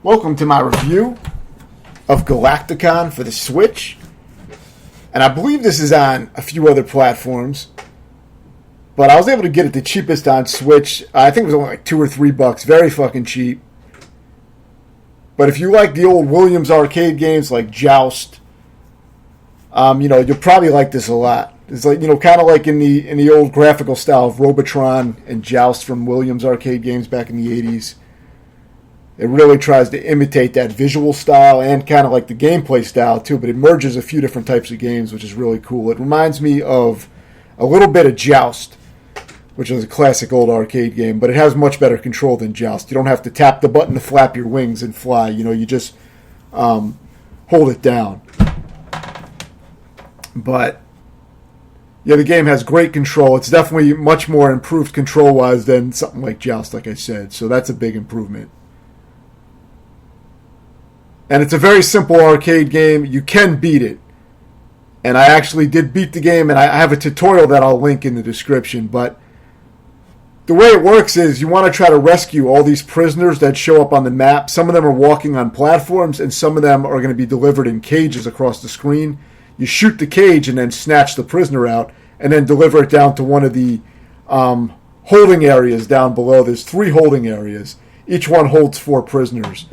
Welcome to my review of Galacticon for the Switch. And I believe this is on a few other platforms. But I was able to get it the cheapest on Switch. I think it was only like $2 or $3. Very fucking cheap. But if you like the old Williams arcade games like Joust, you'll probably like this a lot. It's like, kind of like in the old graphical style of Robotron and Joust from Williams arcade games back in the 80s. It really tries to imitate that visual style and kind of like the gameplay style too, but it merges a few different types of games, which is really cool. It reminds me of a little bit of Joust, which is a classic old arcade game, but it has much better control than Joust. You don't have to tap the button to flap your wings and fly. You just hold it down. But yeah, the game has great control. It's definitely much more improved control-wise than something like Joust, like I said. So that's a big improvement. And it's a very simple arcade game. You can beat it. And I actually did beat the game, and I have a tutorial that I'll link in the description. But the way it works is you want to try to rescue all these prisoners that show up on the map. Some of them are walking on platforms, and some of them are going to be delivered in cages across the screen. You shoot the cage and then snatch the prisoner out, and then deliver it down to one of the holding areas down below. There's 3 holding areas. Each one holds 4 prisoners.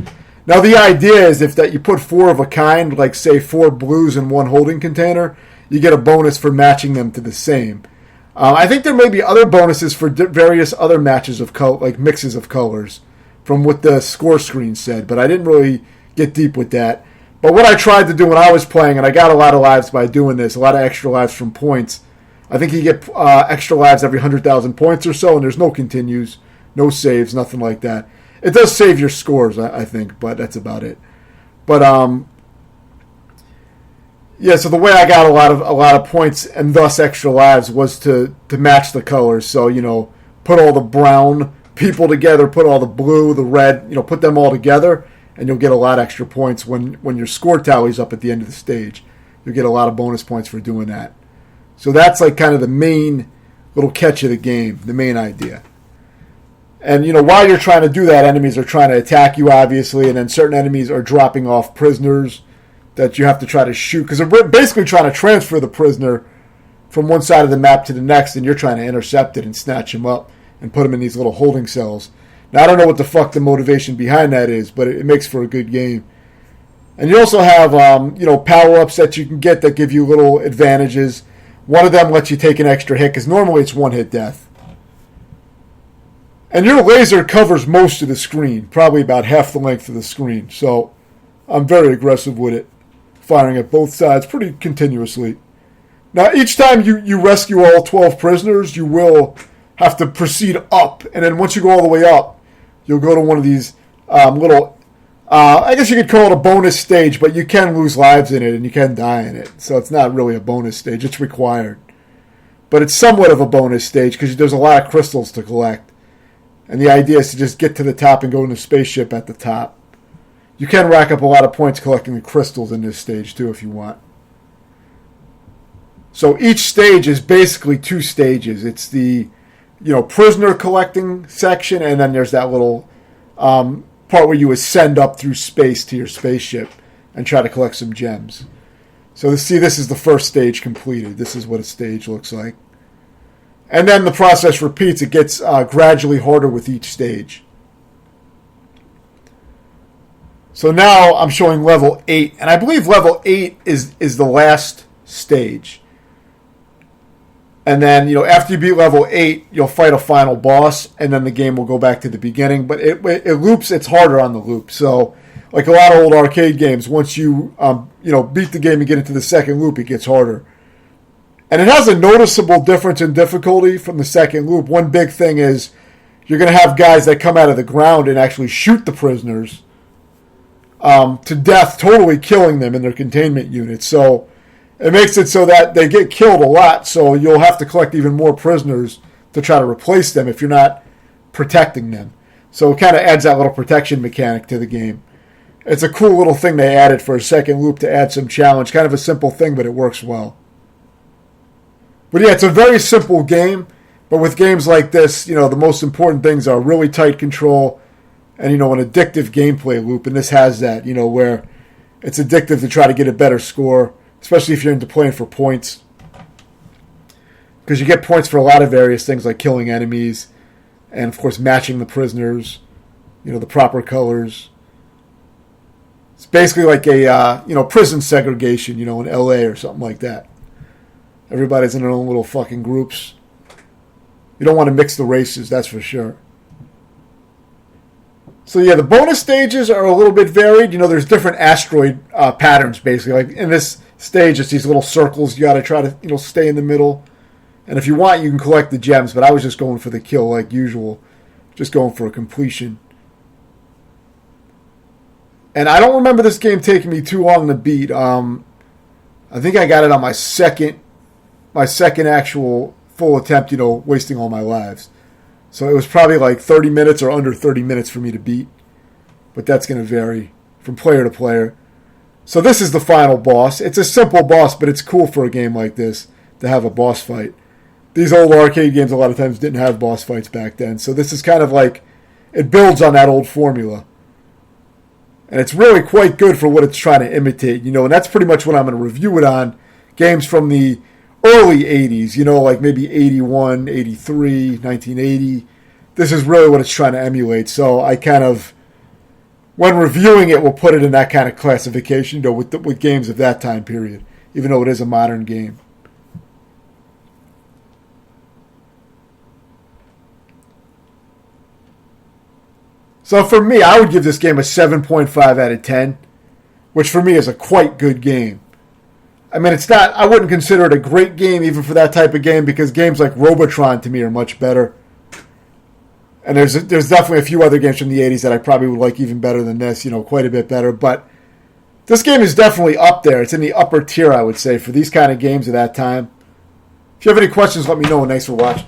Now, the idea is if that you put 4 of a kind, like, say, 4 blues in one holding container, you get a bonus for matching them to the same. I think there may be other bonuses for various other matches of like mixes of colors from what the score screen said, but I didn't really get deep with that. But what I tried to do when I was playing, and I got a lot of lives by doing this, a lot of extra lives from points. I think you get extra lives every 100,000 points or so, and there's no continues, no saves, nothing like that. It does save your scores, I think, but that's about it. But yeah. So the way I got a lot of points and thus extra lives was to match the colors. So put all the brown people together, put all the blue, the red, put them all together, and you'll get a lot extra points when your score tally's up at the end of the stage. You'll get a lot of bonus points for doing that. So that's like kind of the main little catch of the game, the main idea. And, while you're trying to do that, enemies are trying to attack you, obviously, and then certain enemies are dropping off prisoners that you have to try to shoot. Because they're basically trying to transfer the prisoner from one side of the map to the next, and you're trying to intercept it and snatch him up and put him in these little holding cells. Now, I don't know what the fuck the motivation behind that is, but it makes for a good game. And you also have, power-ups that you can get that give you little advantages. One of them lets you take an extra hit, because normally it's one-hit death. And your laser covers most of the screen, probably about half the length of the screen. So I'm very aggressive with it, firing at both sides pretty continuously. Now, each time you rescue all 12 prisoners, you will have to proceed up. And then once you go all the way up, you'll go to one of these little, I guess you could call it a bonus stage, but you can lose lives in it and you can die in it. So it's not really a bonus stage. It's required. But it's somewhat of a bonus stage because there's a lot of crystals to collect. And the idea is to just get to the top and go in the spaceship at the top. You can rack up a lot of points collecting the crystals in this stage, too, if you want. So each stage is basically 2 stages. It's the, prisoner collecting section, and then there's that little part where you ascend up through space to your spaceship and try to collect some gems. So this is the first stage completed. This is what a stage looks like. And then the process repeats. It gets gradually harder with each stage. So now I'm showing level 8. And I believe level 8 is the last stage. And then, after you beat level 8, you'll fight a final boss. And then the game will go back to the beginning. But it loops. It's harder on the loop. So, like a lot of old arcade games, once you, beat the game and get into the second loop, it gets harder. And it has a noticeable difference in difficulty from the second loop. One big thing is you're going to have guys that come out of the ground and actually shoot the prisoners to death, totally killing them in their containment units. So it makes it so that they get killed a lot, so you'll have to collect even more prisoners to try to replace them if you're not protecting them. So it kind of adds that little protection mechanic to the game. It's a cool little thing they added for a second loop to add some challenge. Kind of a simple thing, but it works well. But yeah, it's a very simple game. But with games like this, the most important things are really tight control and, an addictive gameplay loop. And this has that, where it's addictive to try to get a better score, especially if you're into playing for points. Because you get points for a lot of various things like killing enemies and, of course, matching the prisoners, the proper colors. It's basically like a, prison segregation, in LA or something like that. Everybody's in their own little fucking groups. You don't want to mix the races, that's for sure. So yeah, the bonus stages are a little bit varied. There's different asteroid patterns, basically. Like in this stage, it's these little circles. You got to try to, stay in the middle. And if you want, you can collect the gems. But I was just going for the kill, like usual. Just going for a completion. And I don't remember this game taking me too long to beat. I think I got it on my second actual full attempt, wasting all my lives. So it was probably like 30 minutes or under 30 minutes for me to beat. But that's going to vary from player to player. So this is the final boss. It's a simple boss, but it's cool for a game like this to have a boss fight. These old arcade games a lot of times didn't have boss fights back then. So this is kind of like, it builds on that old formula. And it's really quite good for what it's trying to imitate, and that's pretty much what I'm going to review it on. Games from the early 80s, like maybe 81, 83, 1980. This is really what it's trying to emulate. So I kind of, when reviewing it, we'll put it in that kind of classification, with games of that time period, even though it is a modern game. So for me, I would give this game a 7.5 out of 10, which for me is a quite good game. I mean, I wouldn't consider it a great game even for that type of game, because games like Robotron to me are much better. And there's definitely a few other games from the 80s that I probably would like even better than this, quite a bit better. But this game is definitely up there. It's in the upper tier, I would say, for these kind of games of that time. If you have any questions, let me know, and thanks for watching.